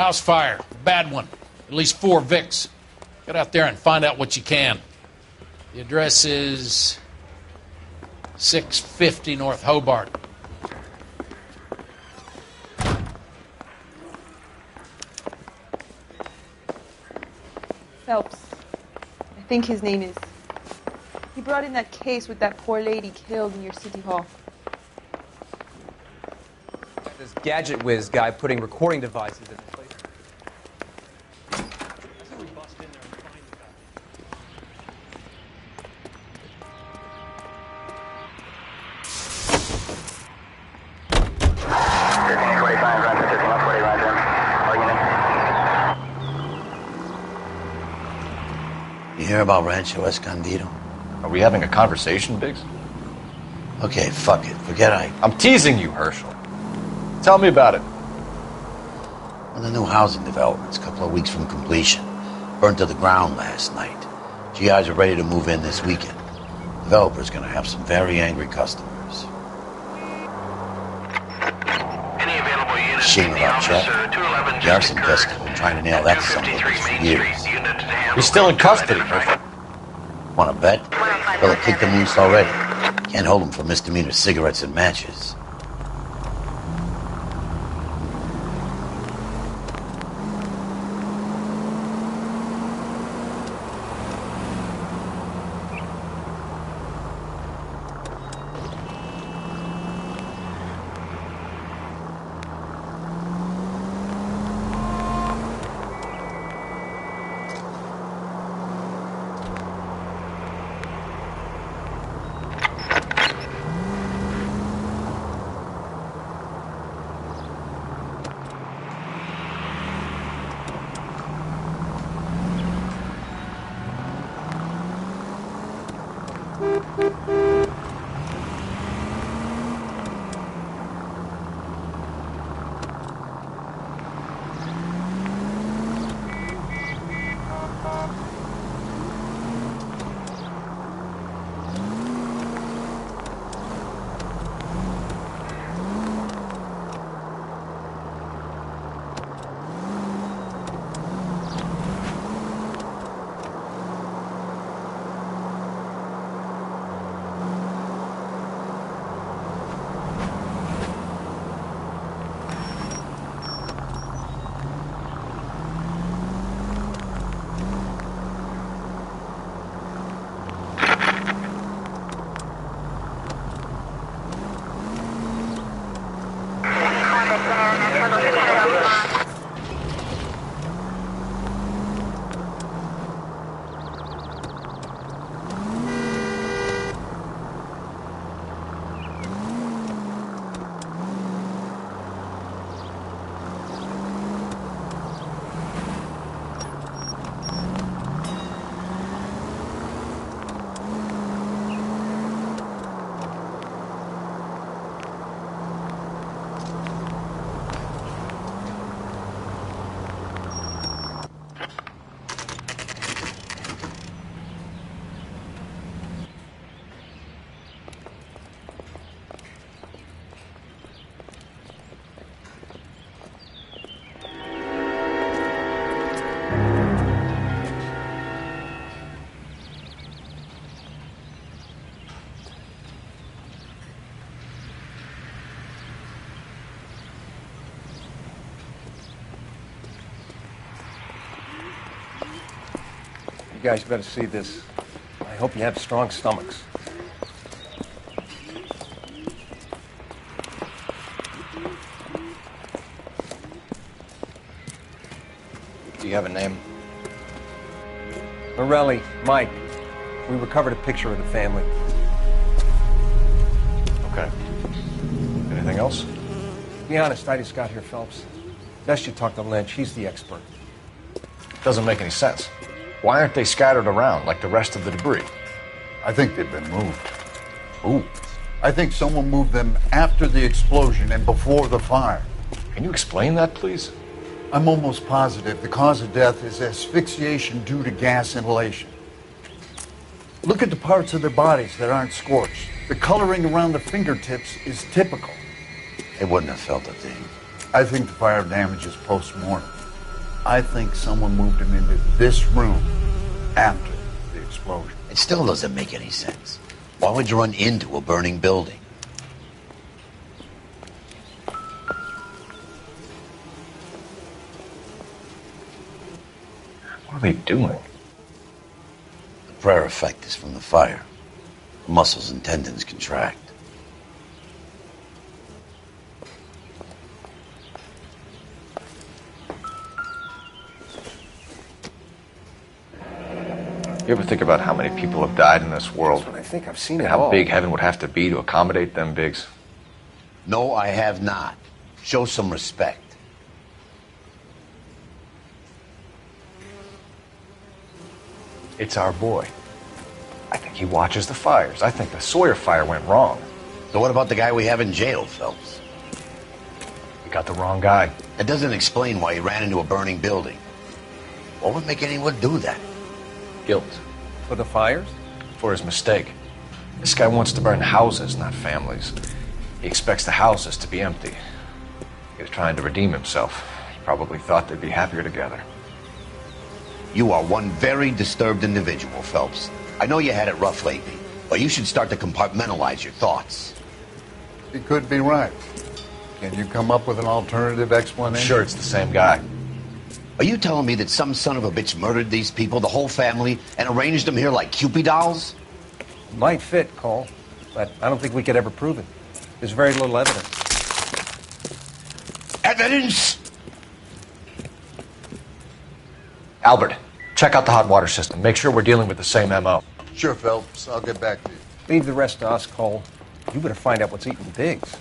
House fire. Bad one. At least 4 Vicks. Get out there and find out what you can. The address is 650 North Hobart. Phelps. I think his name is. He brought in that case with that poor lady killed in your city hall. This gadget whiz guy putting recording devices in place. You hear about Rancho Escondido? Are we having a conversation, Biggs? Okay, fuck it. Forget I'm teasing you, Herschel. Tell me about it. Well, the new housing development's a couple of weeks from completion. Burned to the ground last night. GIs are ready to move in this weekend. Developer's gonna have some very angry customers. Any available units? Shame about Chuck. The arson investigation been trying to nail that son of a bitch for years. He's still in custody, Herschel. Wanna bet? Fella kicked him loose already. Can't hold him for misdemeanor cigarettes and matches. You guys better see this. I hope you have strong stomachs. Do you have a name? Morelli, Mike. We recovered a picture of the family. Okay. Anything else? Be honest, I just got here, Phelps. Best you talk to Lynch. He's the expert. Doesn't make any sense. Why aren't they scattered around like the rest of the debris? I think they've been moved. Ooh. I think someone moved them after the explosion and before the fire. Can you explain that, please? I'm almost positive the cause of death is asphyxiation due to gas inhalation. Look at the parts of their bodies that aren't scorched. The coloring around the fingertips is typical. They wouldn't have felt a thing. I think the fire damage is post-mortem. I think someone moved him into this room after the explosion. It still doesn't make any sense. Why would you run into a burning building? What are they doing? The prayer effect is from the fire. Muscles and tendons contract. You ever think about how many people have died in this world? I think I've seen it And how all. big heaven would have to be to accommodate them bigs? No, I have not. Show some respect. It's our boy. I think he watches the fires. I think the Sawyer fire went wrong. So what about the guy we have in jail, Phelps? We got the wrong guy. That doesn't explain why he ran into a burning building. What would make anyone do that? Guilt. For the fires? For his mistake. This guy wants to burn houses, not families. He expects the houses to be empty. He was trying to redeem himself. He probably thought they'd be happier together. You are one very disturbed individual, Phelps. I know you had it rough lately, but you should start to compartmentalize your thoughts. He could be right. Can you come up with an alternative I'm explanation? sure it's the same guy. Are you telling me that some son of a bitch murdered these people, the whole family, and arranged them here like Cupid dolls? Might fit, Cole, but I don't think we could ever prove it. There's very little evidence. Evidence? Albert, check out the hot water system. Make sure we're dealing with the same MO. Sure, Phelps. I'll get back to you. Leave the rest to us, Cole. You better find out what's eating Biggs.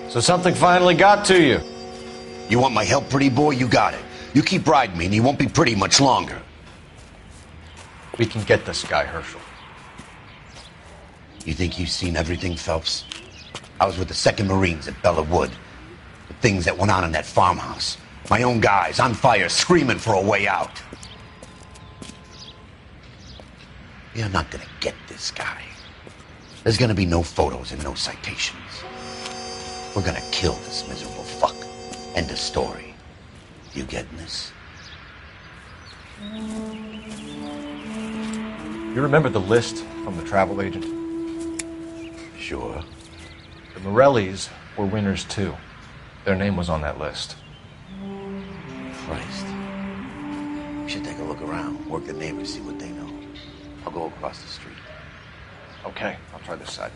So something finally got to you. You want my help, pretty boy? You got it. You keep riding me and you won't be pretty much longer. We can get this guy, Herschel. You think you've seen everything, Phelps? I was with the 2nd Marines at Bella Wood. The things that went on in that farmhouse. My own guys on fire, screaming for a way out. You're not gonna get this guy. There's gonna be no photos and no citations. We're gonna kill this miserable fuck. End of story. You getting this? You remember the list from the travel agent? Sure. The Morellis were winners too. Their name was on that list. Christ. We should take a look around, work the neighbors, see what they know. I'll go across the street. Okay, I'll try this side.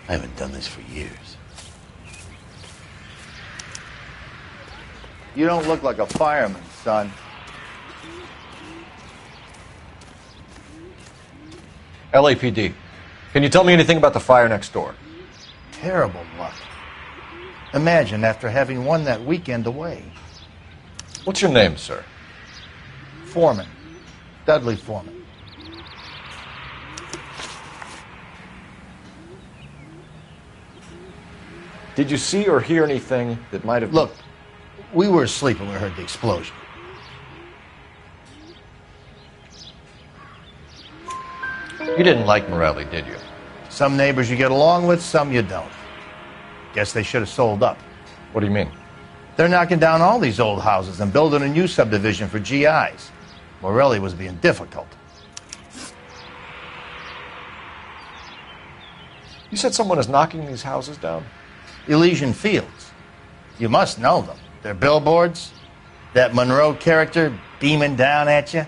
I haven't done this for years. You don't look like a fireman, son. LAPD, can you tell me anything about the fire next door? Terrible luck. Imagine after having won that weekend away. What's your name, sir? Foreman. Dudley Foreman. Did you see or hear anything that might have... Look, we were asleep when we heard the explosion. You didn't like Morelli, did you? Some neighbors you get along with, some you don't. Guess they should have sold up. What do you mean? They're knocking down all these old houses and building a new subdivision for GIs. Morelli was being difficult. You said someone is knocking these houses down? Elysian Fields. You must know them. They're billboards. That Monroe character beaming down at you.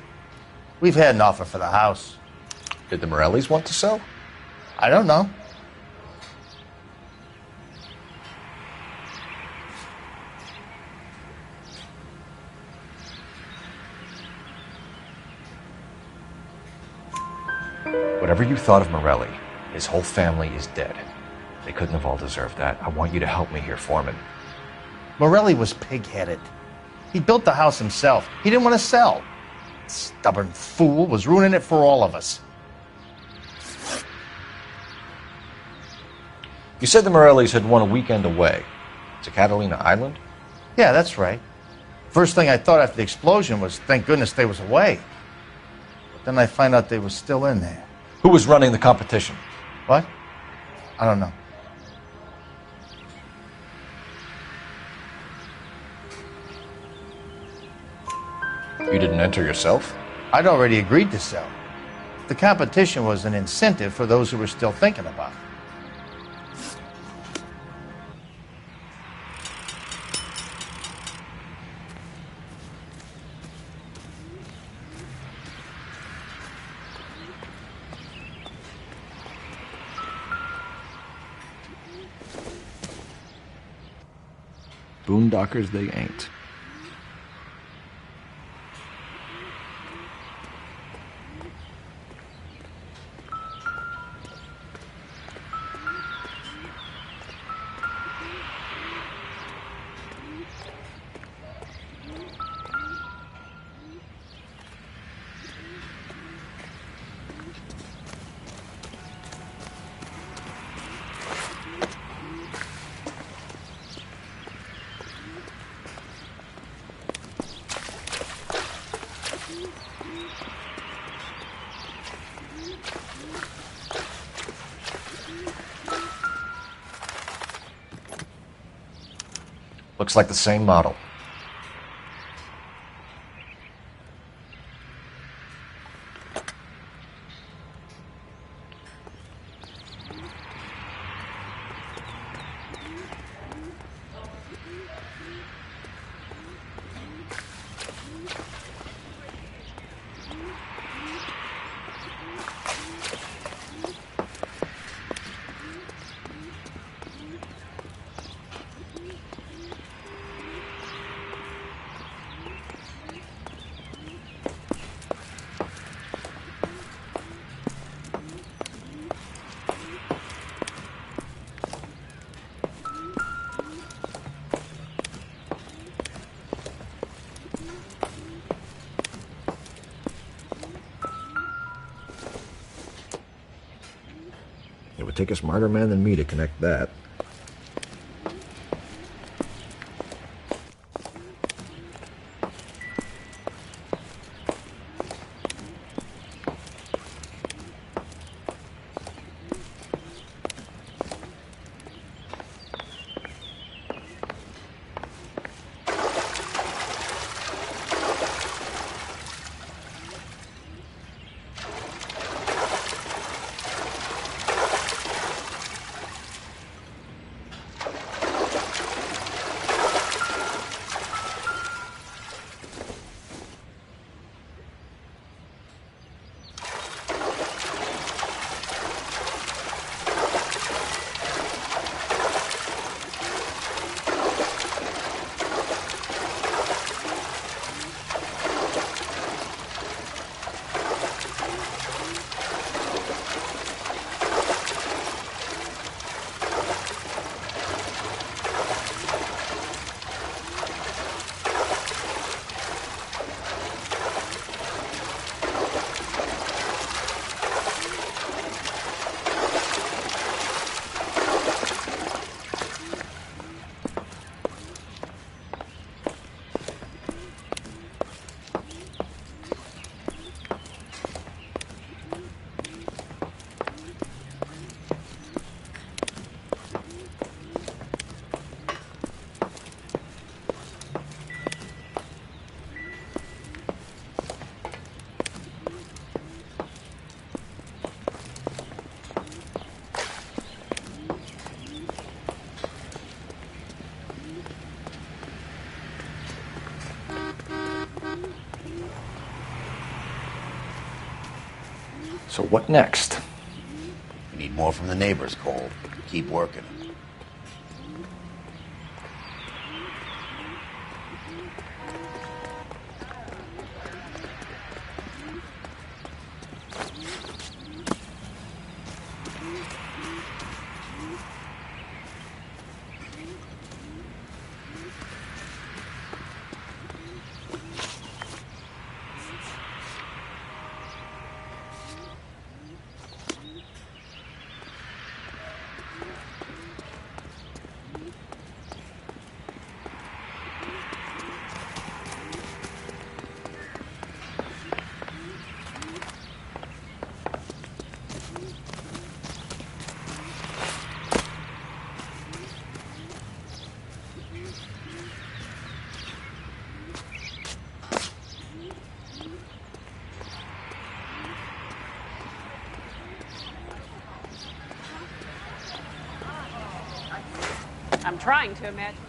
We've had an offer for the house. Did the Morellis want to sell? I don't know. Whatever you thought of Morelli, his whole family is dead. They couldn't have all deserved that. I want you to help me here, Foreman. Morelli was pig-headed. He built the house himself. He didn't want to sell. Stubborn fool was ruining it for all of us. You said the Morellis had won a weekend away to Catalina Island? Yeah, that's right. First thing I thought after the explosion was, thank goodness they was away. Then I find out they were still in there. Who was running the competition? What? I don't know. You didn't enter yourself? I'd already agreed to sell. The competition was an incentive for those who were still thinking about it. Boondockers they ain't. Looks like the same model. It would take a smarter man than me to connect that. So what next? We need more from the neighbors, Cole. Keep working. I'm trying to imagine.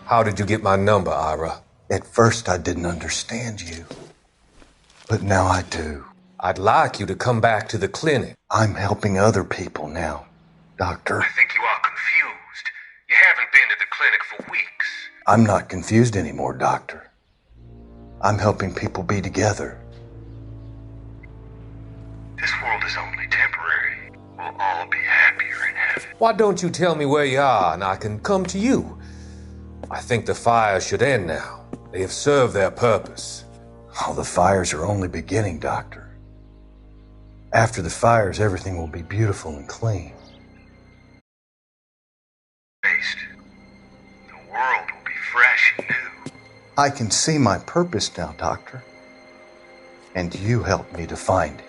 How did you get my number, Ira? At first, I didn't understand you. But now I do. I'd like you to come back to the clinic. I'm helping other people now, Doctor. I think you are confused. You haven't been to the clinic for weeks. I'm not confused anymore, Doctor. I'm helping people be together. This world is only temporary. We'll all be happier in heaven. Why don't you tell me where you are and I can come to you? I think the fires should end now. They have served their purpose. Oh, the fires are only beginning, Doctor. After the fires, everything will be beautiful and clean. The world will be fresh and new. I can see my purpose now, Doctor. And you helped me to find it.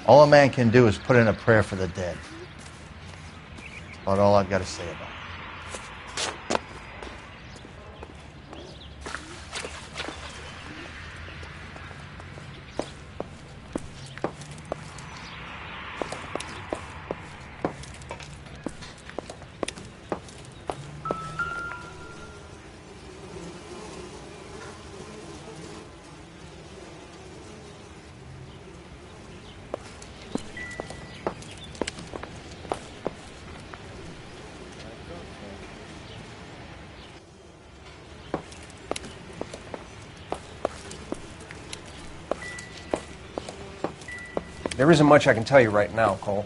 All a man can do is put in a prayer for the dead. About all I've got to say about it. There isn't much I can tell you right now, Cole.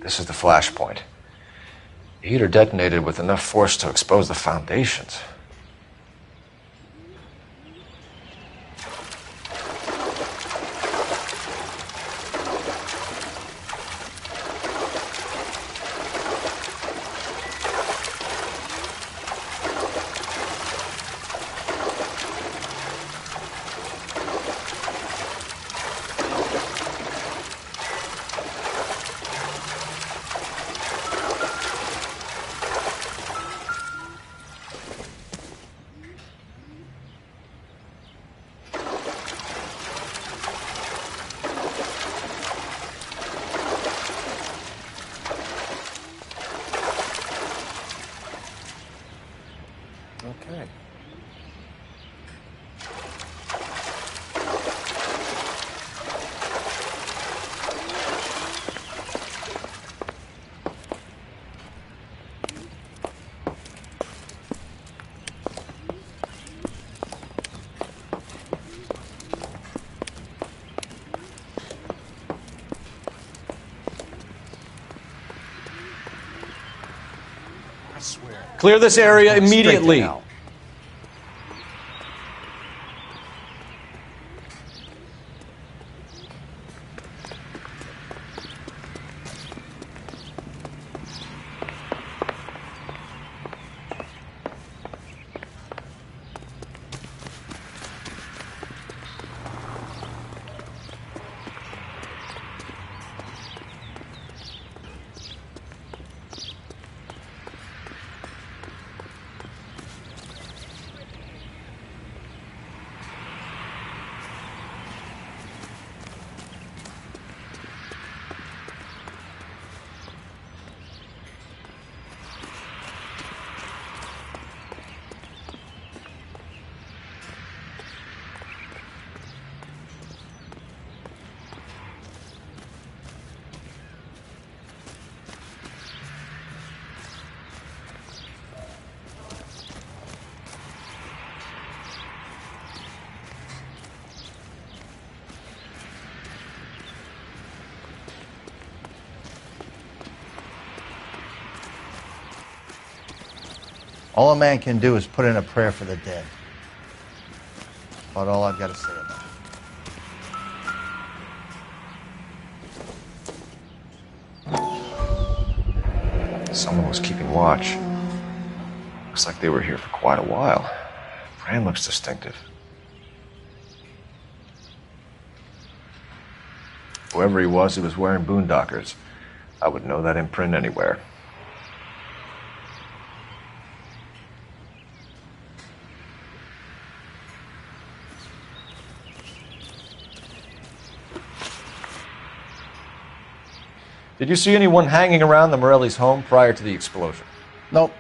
This is the flashpoint. The heater detonated with enough force to expose the foundations. swear. Clear this area immediately. Straight to hell. All a man can do is put in a prayer for the dead. About all I've got to say about it. Someone was keeping watch. Looks like they were here for quite a while. Brand looks distinctive. Whoever he was wearing boondockers. I would know that imprint anywhere. Did you see anyone hanging around the Morelli's home prior to the explosion? Nope.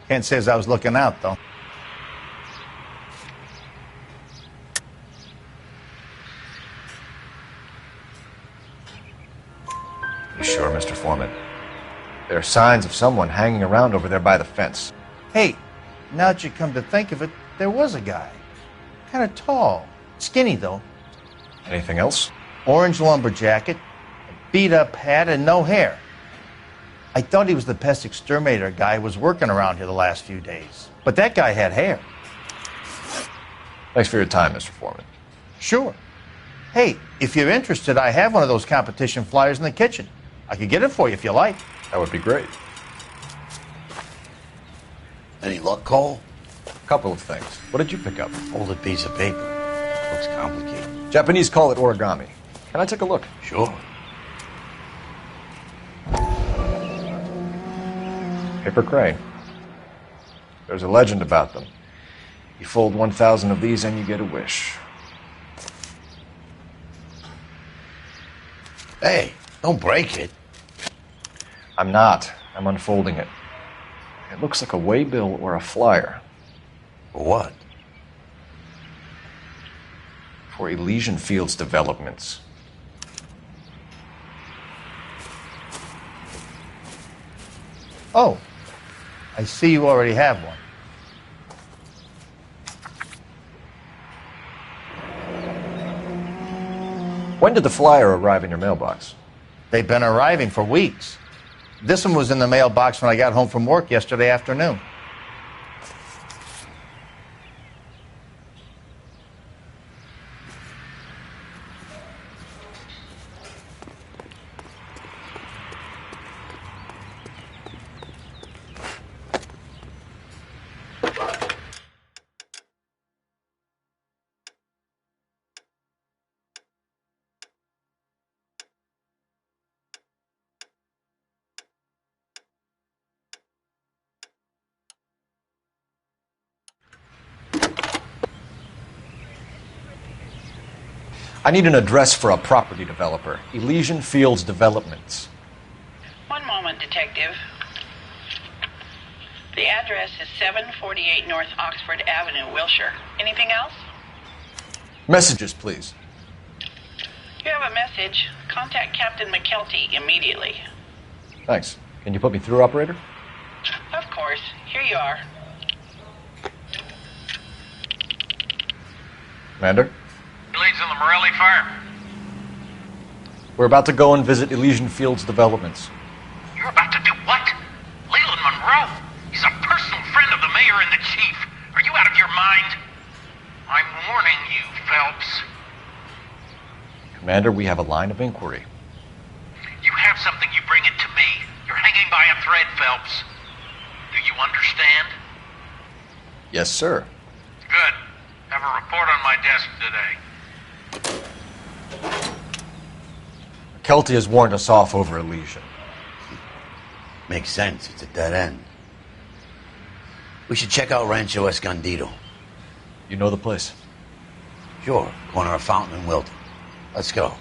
Can't say as I was looking out, though. You sure, Mr. Foreman? There are signs of someone hanging around over there by the fence. Hey, now that you come to think of it, there was a guy. Kind of tall. Skinny, though. Anything else? Orange lumber jacket, beat-up hat, and no hair. I thought he was the pest exterminator guy who was working around here the last few days. But that guy had hair. Thanks for your time, Mr. Foreman. Sure. Hey, if you're interested, I have one of those competition flyers in the kitchen. I could get it for you if you like. That would be great. Any luck, Cole? A couple of things. What did you pick up? Folded piece of paper. Looks complicated. Japanese call it origami. Can I take a look? Sure. Paper crane. There's a legend about them. You fold 1,000 of these and you get a wish. Hey, don't break it. I'm not. I'm unfolding it. It looks like a waybill or a flyer. For what? For Elysian Fields developments. Oh, I see you already have one. When did the flyer arrive in your mailbox? They've been arriving for weeks. This one was in the mailbox when I got home from work yesterday afternoon. I need an address for a property developer. Elysian Fields Developments. One moment, Detective. The address is 748 North Oxford Avenue, Wilshire. Anything else? Messages, please. You have a message. Contact Captain McKelty immediately. Thanks. Can you put me through, operator? Of course. Here you are. Commander? Leads on the Morelli fire. We're about to go and visit Elysian Fields Developments. You're about to do what? Leland Commander, we have a line of inquiry. You have something, you bring it to me. You're hanging by a thread, Phelps. Do you understand? Yes, sir. Good. Have a report on my desk today. Kelty has warned us off over Elysian. Makes sense. It's a dead end. We should check out Rancho Escondido. You know the place? Sure. Corner of Fountain and Wilton. Let's go.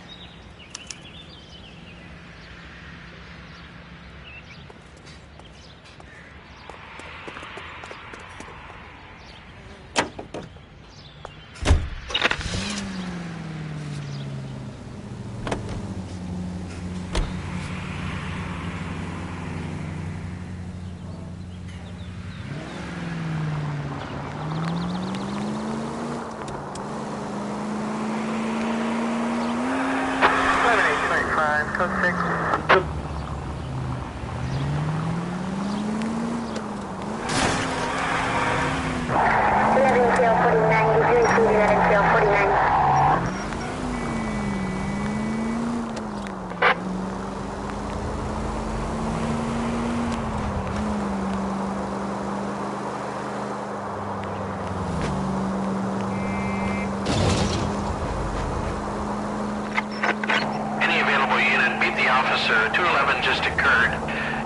Officer, 211 just occurred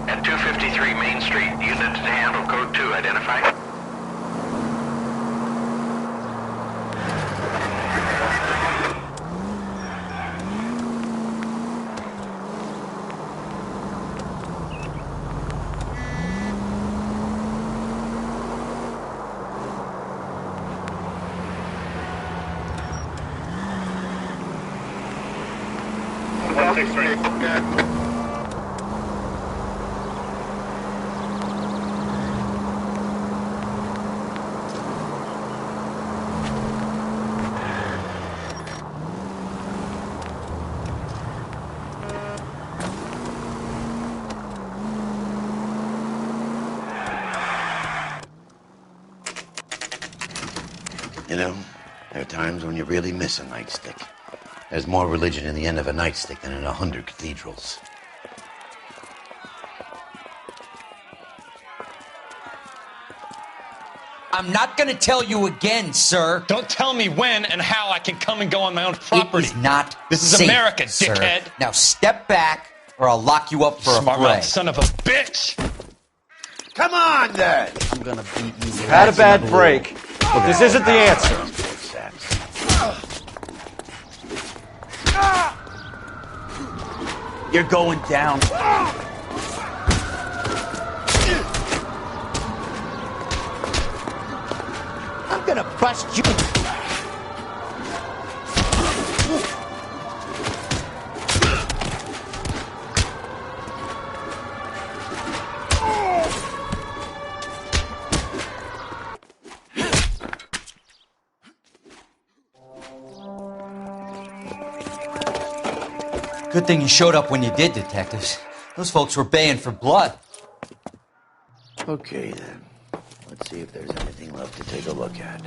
at 253 Main Street. Unit to handle code 2. Identify. You know, there are times when you really miss a nightstick. There's more religion in the end of a nightstick than in 100 cathedrals. I'm not gonna tell you again, sir. Don't tell me when and how I can come and go on my own property. It is not This is safe, America, sir. dickhead. Now step back, or I'll lock you up for Smart a fray. mouth son of a bitch! Come on, then! I'm gonna beat you. You've had a bad break, but this isn't the answer. You're going down. I'm gonna bust you. Good thing you showed up when you did, detectives. Those folks were baying for blood. Okay, then. Let's see if there's anything left to take a look at.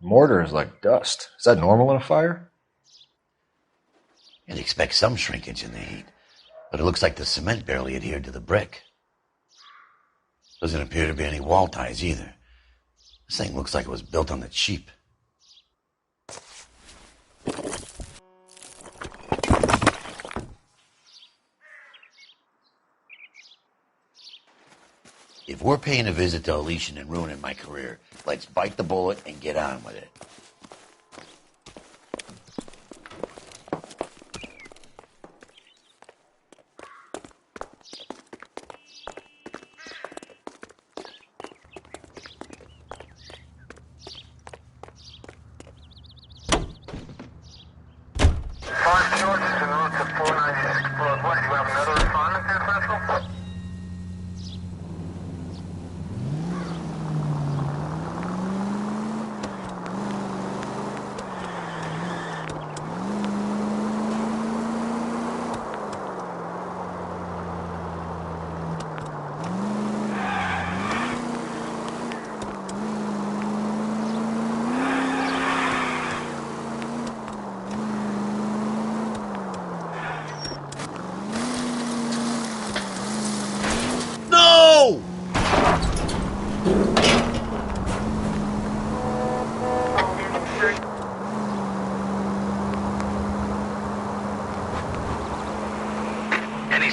The mortar is like dust. Is that normal in a fire? You'd expect some shrinkage in the heat, but it looks like the cement barely adhered to the brick. Doesn't appear to be any wall ties either. This thing looks like it was built on the cheap. If we're paying a visit to Elysian and ruining my career, let's bite the bullet and get on with it.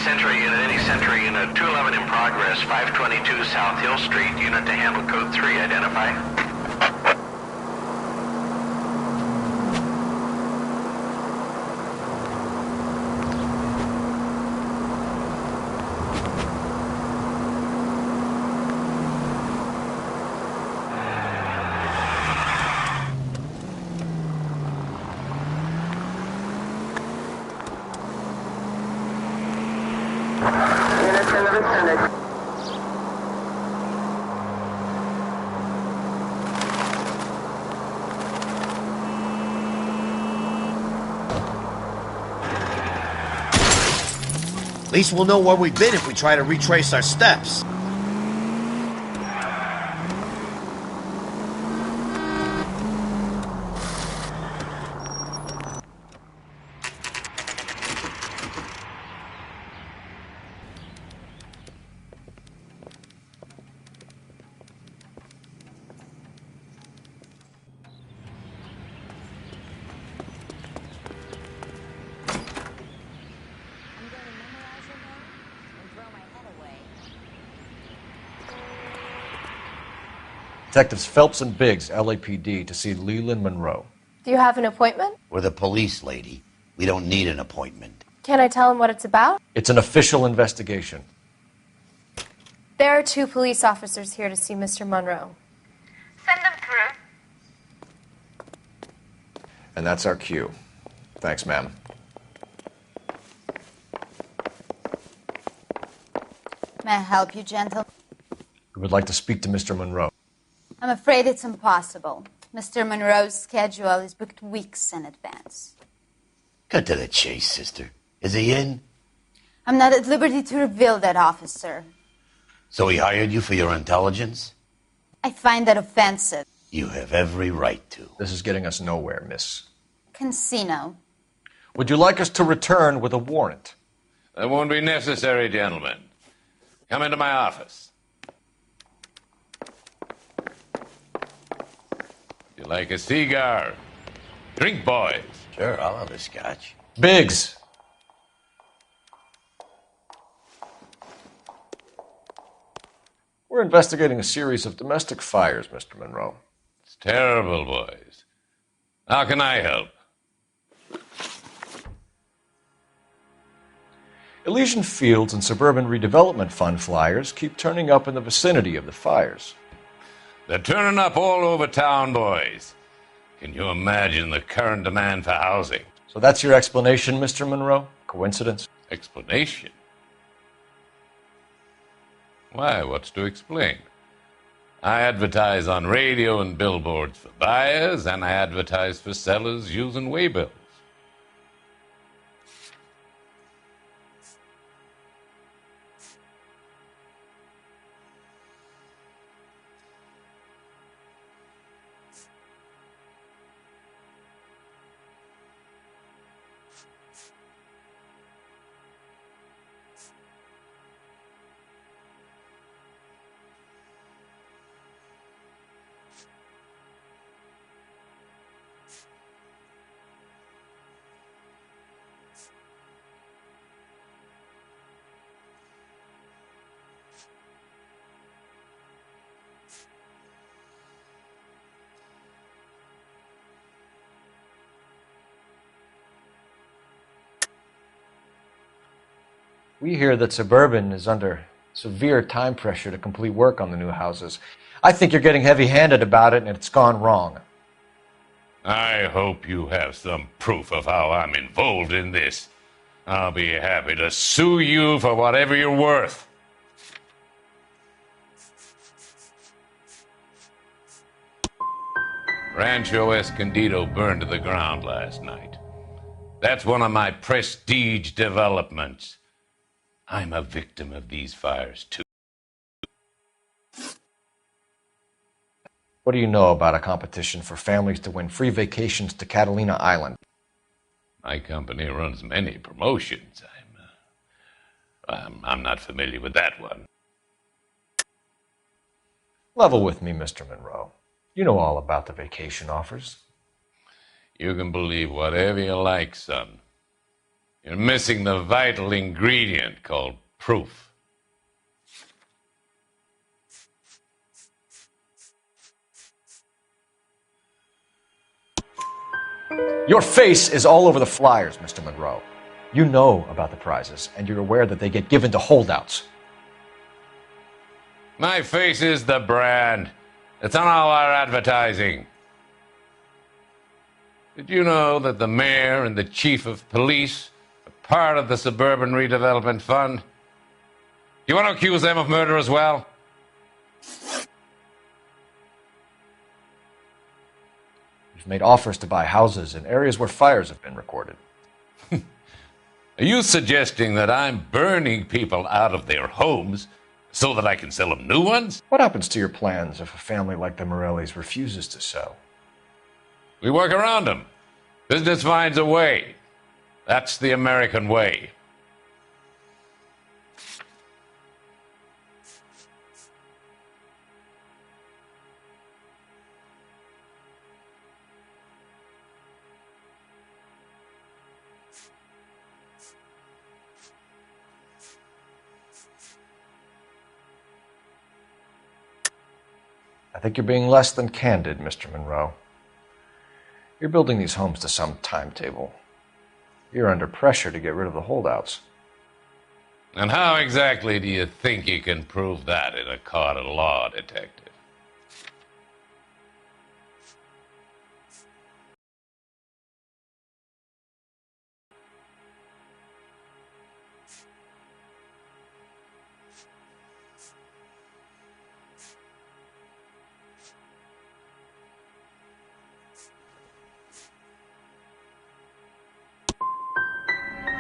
Any Sentry unit, 211 in progress, 522 South Hill Street, unit to handle code 3, identify. At least we'll know where we've been if we try to retrace our steps. Detectives Phelps and Biggs, LAPD, to see Leland Monroe. Do you have an appointment? We're the police, lady. We don't need an appointment. Can I tell him what it's about? It's an official investigation. There are 2 police officers here to see Mr. Monroe. Send them through. And that's our cue. Thanks, ma'am. May I help you, gentlemen? We would like to speak to Mr. Monroe. I'm afraid it's impossible. Mr. Monroe's schedule is booked weeks in advance. Cut to the chase, sister. Is he in? I'm not at liberty to reveal that, officer. So he hired you for your intelligence? I find that offensive. You have every right to. This is getting us nowhere, miss. Casino. Would you like us to return with a warrant? That won't be necessary, gentlemen. Come into my office. You like a cigar? Drink, boys. Sure, I'll have a scotch. Biggs! We're investigating a series of domestic fires, Mr. Monroe. It's terrible, boys. How can I help? Elysian Fields and Suburban Redevelopment Fund flyers keep turning up in the vicinity of the fires. They're turning up all over town, boys. Can you imagine the current demand for housing? So that's your explanation, Mr. Monroe? Coincidence? Explanation? Why, what's to explain? I advertise on radio and billboards for buyers, and I advertise for sellers using waybills. We hear that Suburban is under severe time pressure to complete work on the new houses. I think you're getting heavy-handed about it, and it's gone wrong. I hope you have some proof of how I'm involved in this. I'll be happy to sue you for whatever you're worth. Rancho Escondido burned to the ground last night. That's one of my prestige developments. I'm a victim of these fires, too. What do you know about a competition for families to win free vacations to Catalina Island? My company runs many promotions. I'm not familiar with that one. Level with me, Mr. Monroe. You know all about the vacation offers. You can believe whatever you like, son. You're missing the vital ingredient called proof. Your face is all over the flyers, Mr. Monroe. You know about the prizes, and you're aware that they get given to holdouts. My face is the brand. It's on all our advertising. Did you know that the mayor and the chief of police are part of the Suburban Redevelopment Fund? You want to accuse them of murder as well? You've made offers to buy houses in areas where fires have been recorded. Are you suggesting that I'm burning people out of their homes so that I can sell them new ones? What happens to your plans if a family like the Morellis refuses to sell? We work around them. Business finds a way. That's the American way. I think you're being less than candid, Mr. Monroe. You're building these homes to some timetable. You're under pressure to get rid of the holdouts. And how exactly do you think you can prove that in a court of law, Detective?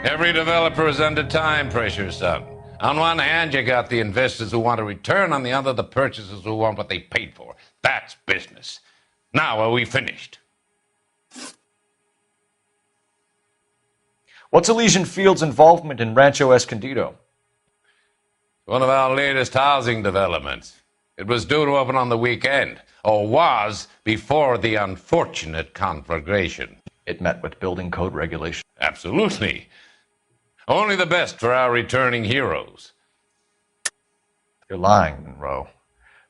Every developer is under time pressure, son. On one hand, you got the investors who want a return. On the other, the purchasers who want what they paid for. That's business. Now, are we finished? What's Elysian Field's involvement in Rancho Escondido? One of our latest housing developments. It was due to open on the weekend, or was before the unfortunate conflagration. It met with building code regulations. Absolutely. Only the best for our returning heroes. You're lying, Monroe.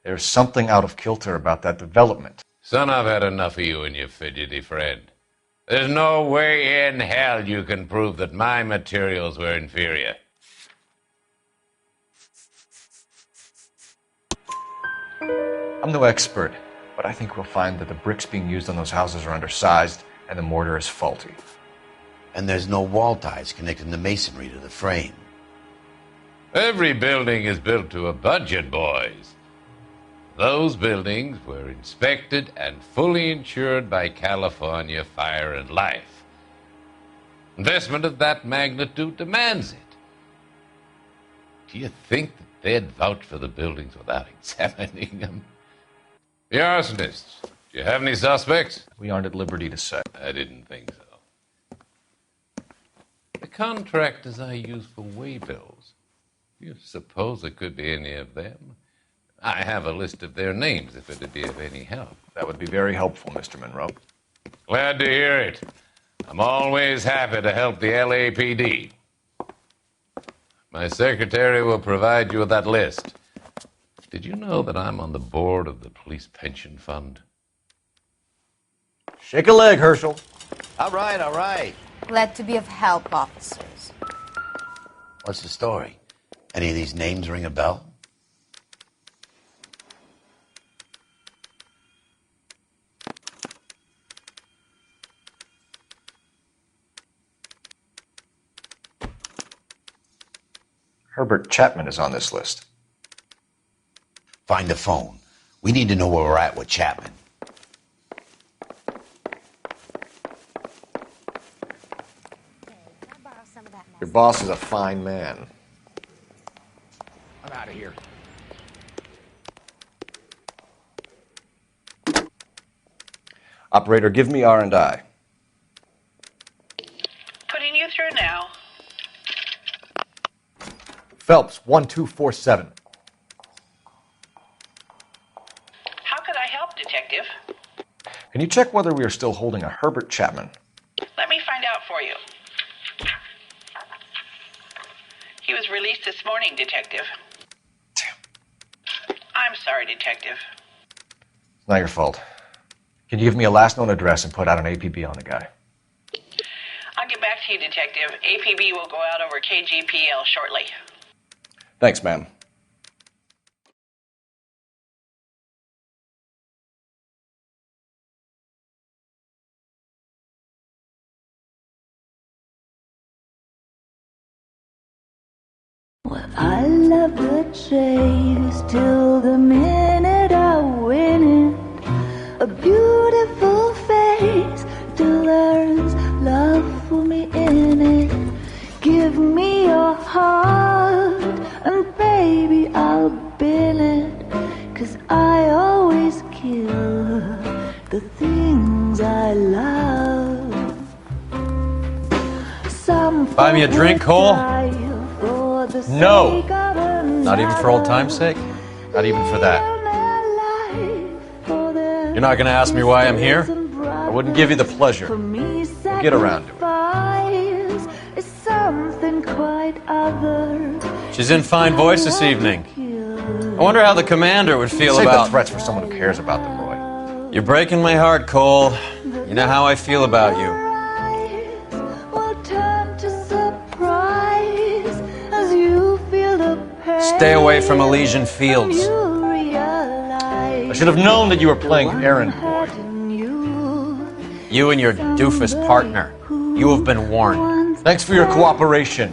There's something out of kilter about that development. Son, I've had enough of you and your fidgety friend. There's no way in hell you can prove that my materials were inferior. I'm no expert, but I think we'll find that the bricks being used on those houses are undersized and the mortar is faulty. And there's no wall ties connecting the masonry to the frame. Every building is built to a budget, boys. Those buildings were inspected and fully insured by California Fire and Life. Investment of that magnitude demands it. Do you think that they'd vouch for the buildings without examining them? The arsonists, do you have any suspects? We aren't at liberty to say. I didn't think so. The contractors I use for waybills. Do you suppose it could be any of them? I have a list of their names if it'd be of any help. That would be very helpful, Mr. Monroe. Glad to hear it. I'm always happy to help the LAPD. My secretary will provide you with that list. Did you know that I'm on the board of the Police Pension Fund? Shake a leg, Herschel. All right, all right. Glad to be of help, officers. What's the story? Any of these names ring a bell? Herbert Chapman is on this list. Find the phone. We need to know where we're at with Chapman. Your boss is a fine man. I'm out of here. Operator, give me R&I. Putting you through now. Phelps, 1247. How could I help, Detective? Can you check whether we are still holding a Herbert Chapman? Let me find out for you. was released this morning, Detective. Damn. I'm sorry, Detective. It's not your fault. Can you give me a last known address and put out an APB on the guy? I'll get back to you, Detective. APB will go out over KGPL shortly. Thanks, ma'am. I love the chase till the minute I win it. A beautiful face till there's love for me in it. Give me your heart and baby I'll bill it. 'Cause I always kill the things I love. Some Buy me a drink, Cole? No! Not even for old time's sake? Not even for that. You're not going to ask me why I'm here? I wouldn't give you the pleasure. We'll get around to it. Something quite other. She's in fine voice this evening. I wonder how the commander would feel Save about... the threats for someone who cares about them, Roy. You're breaking my heart, Cole. You know how I feel about you. Stay away from Elysian Fields. I should have known that you were playing errand boy. You and your doofus partner. You have been warned. Thanks for your cooperation,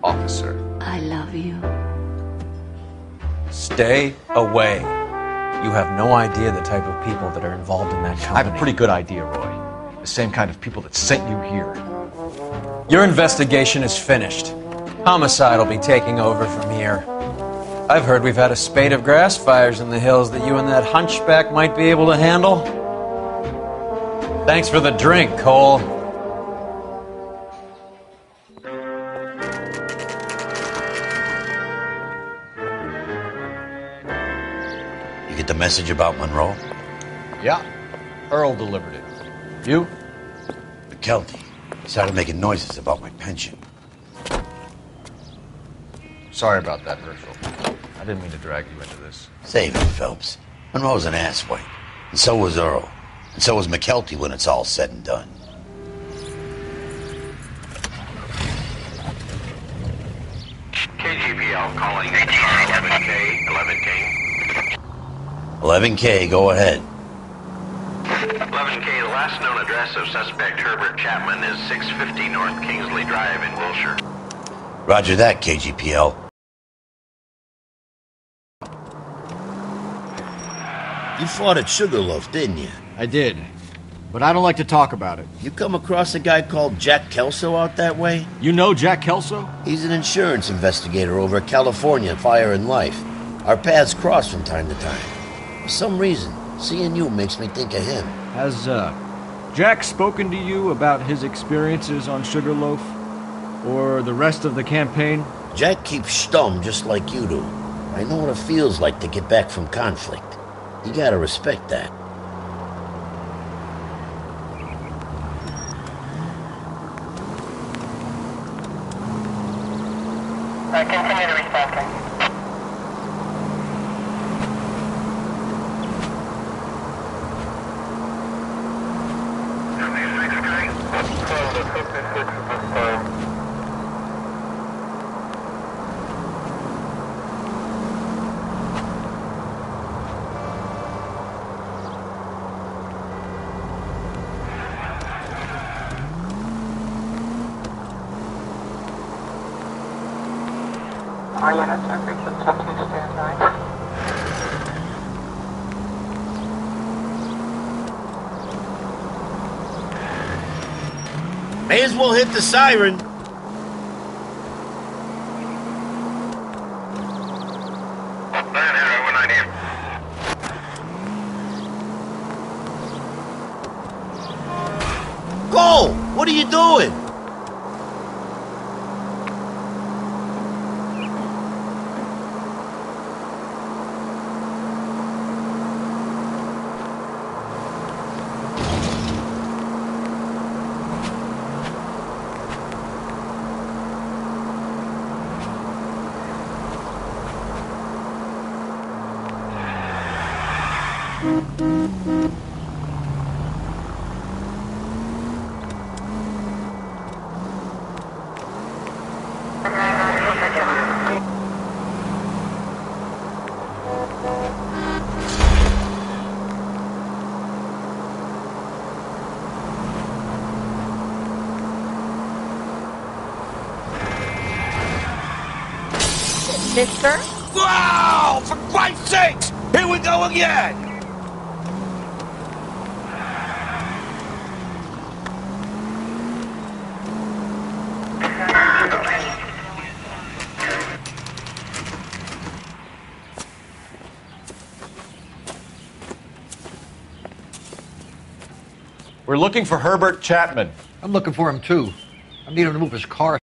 officer. I love you. Stay away. You have no idea the type of people that are involved in that company. I have a pretty good idea, Roy. The same kind of people that sent you here. Your investigation is finished. Homicide will be taking over from here. I've heard we've had a spate of grass fires in the hills that you and that hunchback might be able to handle. Thanks for the drink, Cole. You get the message about Monroe? Yeah. Earl delivered it. You? McKelty. He started making noises about my pension. Sorry about that, Herschel. I didn't mean to drag you into this. Save it, Phelps. Monroe's an asswipe. And so was Earl. And so was McKelty when it's all said and done. KGPL calling car 11K, 11K. 11K, go ahead. 11K, the last known address of suspect Herbert Chapman is 650 North Kingsley Drive in Wilshire. Roger that, KGPL. You fought at Sugarloaf, didn't you? I did, but I don't like to talk about it. You come across a guy called Jack Kelso out that way? You know Jack Kelso? He's an insurance investigator over at California Fire and Life. Our paths cross from time to time. For some reason, seeing you makes me think of him. Has, Jack spoken to you about his experiences on Sugarloaf? Or the rest of the campaign? Jack keeps stum just like you do. I know what it feels like to get back from conflict. You gotta respect that. Continue to respond, sir. All units are frequent, so please stand by. May as well hit the siren. Cole, what are you doing? Mister? Wow! For Christ's sakes! Here we go again! We're looking for Herbert Chapman. I'm looking for him, too. I need him to move his car.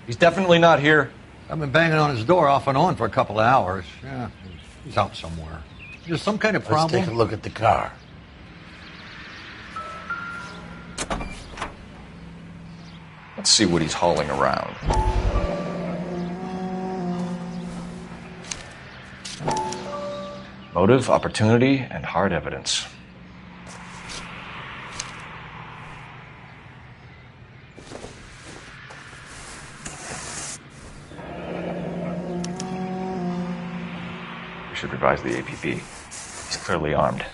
He's definitely not here. I've been banging on his door off and on for a couple of hours. Yeah, he's out somewhere. There's some kind of problem. Let's take a look at the car. Let's see what he's hauling around. Motive, opportunity, and hard evidence. We should revise the APB. He's clearly armed.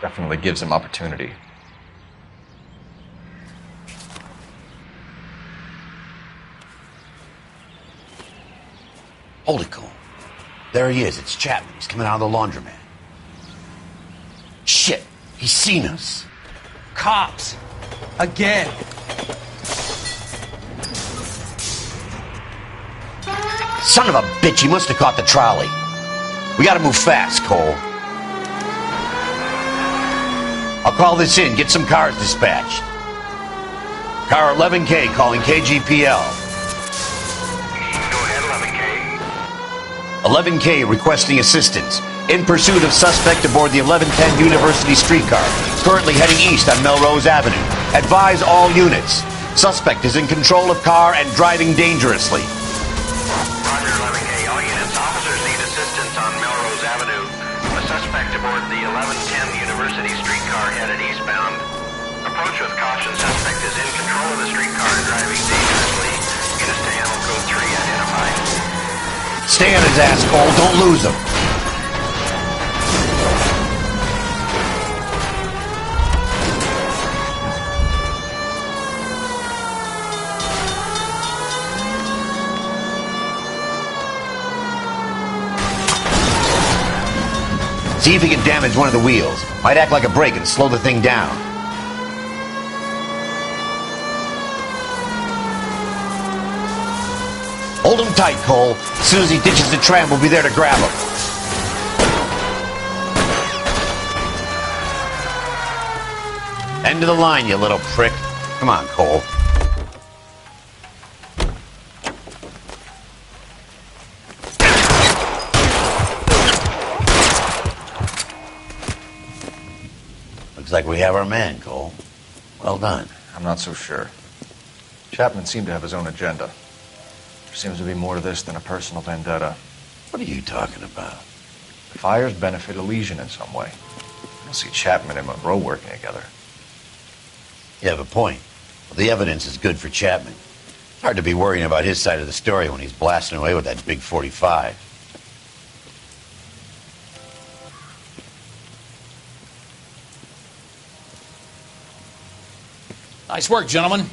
Definitely gives him opportunity. Hold it, Cole. There he is. It's Chapman. He's coming out of the laundromat. Shit. He's seen us. Cops. Again. Son of a bitch. He must have caught the trolley. We gotta move fast, Cole. I'll call this in. Get some cars dispatched. Car 11K calling KGPL. 11K requesting assistance. In pursuit of suspect aboard the 1110 University streetcar. Currently heading east on Melrose Avenue. Advise all units. Suspect is in control of car and driving dangerously. Roger, 11K. All units, officers need assistance on Melrose Avenue. A suspect aboard the 1110 University streetcar headed eastbound. Approach with caution. Suspect is in control of the streetcar and driving dangerously. Units to handle code 3 identified. Stay on his ass, Cole. Don't lose him. See if he can damage one of the wheels. Might act like a brake and slow the thing down. Hold him tight, Cole. As soon as he ditches the tram, we'll be there to grab him. End of the line, you little prick. Come on, Cole. Looks like we have our man, Cole. Well done. I'm not so sure. Chapman seemed to have his own agenda. There seems to be more to this than a personal vendetta. What are you talking about? The fires benefit Elysian in some way. I don't see Chapman and Monroe working together. You have a point. Well, the evidence is good for Chapman. Hard to be worrying about his side of the story when he's blasting away with that big 45. Nice work, gentlemen.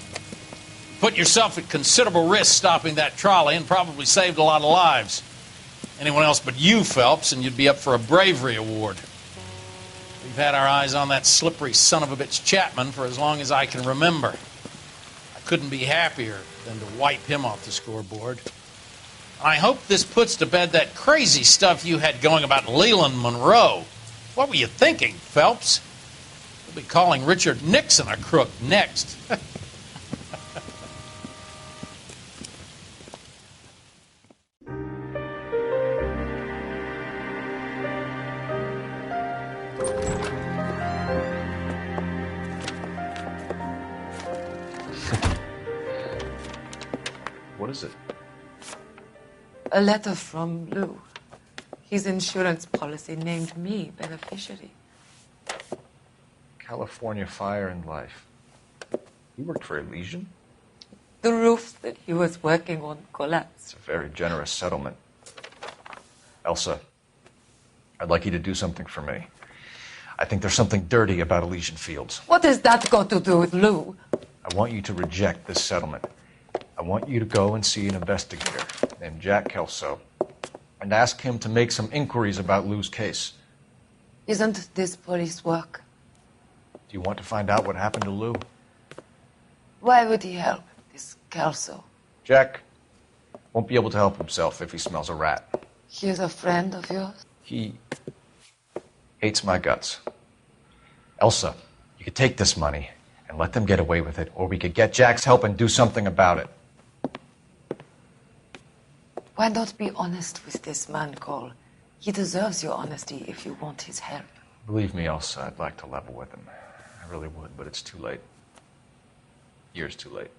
Put yourself at considerable risk stopping that trolley and probably saved a lot of lives. Anyone else but you, Phelps, and you'd be up for a bravery award. We've had our eyes on that slippery son of a bitch Chapman for as long as I can remember. I couldn't be happier than to wipe him off the scoreboard. I hope this puts to bed that crazy stuff you had going about Leland Monroe. What were you thinking, Phelps? We'll be calling Richard Nixon a crook next. is it? A letter from Lou. His insurance policy named me beneficiary. California Fire and Life. He worked for Elysian? The roof that he was working on collapsed. It's a very generous settlement. Elsa, I'd like you to do something for me. I think there's something dirty about Elysian Fields. What has that got to do with Lou? I want you to reject this settlement. I want you to go and see an investigator named Jack Kelso and ask him to make some inquiries about Lou's case. Isn't this police work? Do you want to find out what happened to Lou? Why would he help, this Kelso? Jack won't be able to help himself if he smells a rat. He is a friend of yours? He hates my guts. Elsa, you could take this money and let them get away with it, or we could get Jack's help and do something about it. Why not be honest with this man, Cole? He deserves your honesty if you want his help. Believe me, Elsa, I'd like to level with him. I really would, but it's too late. Years too late.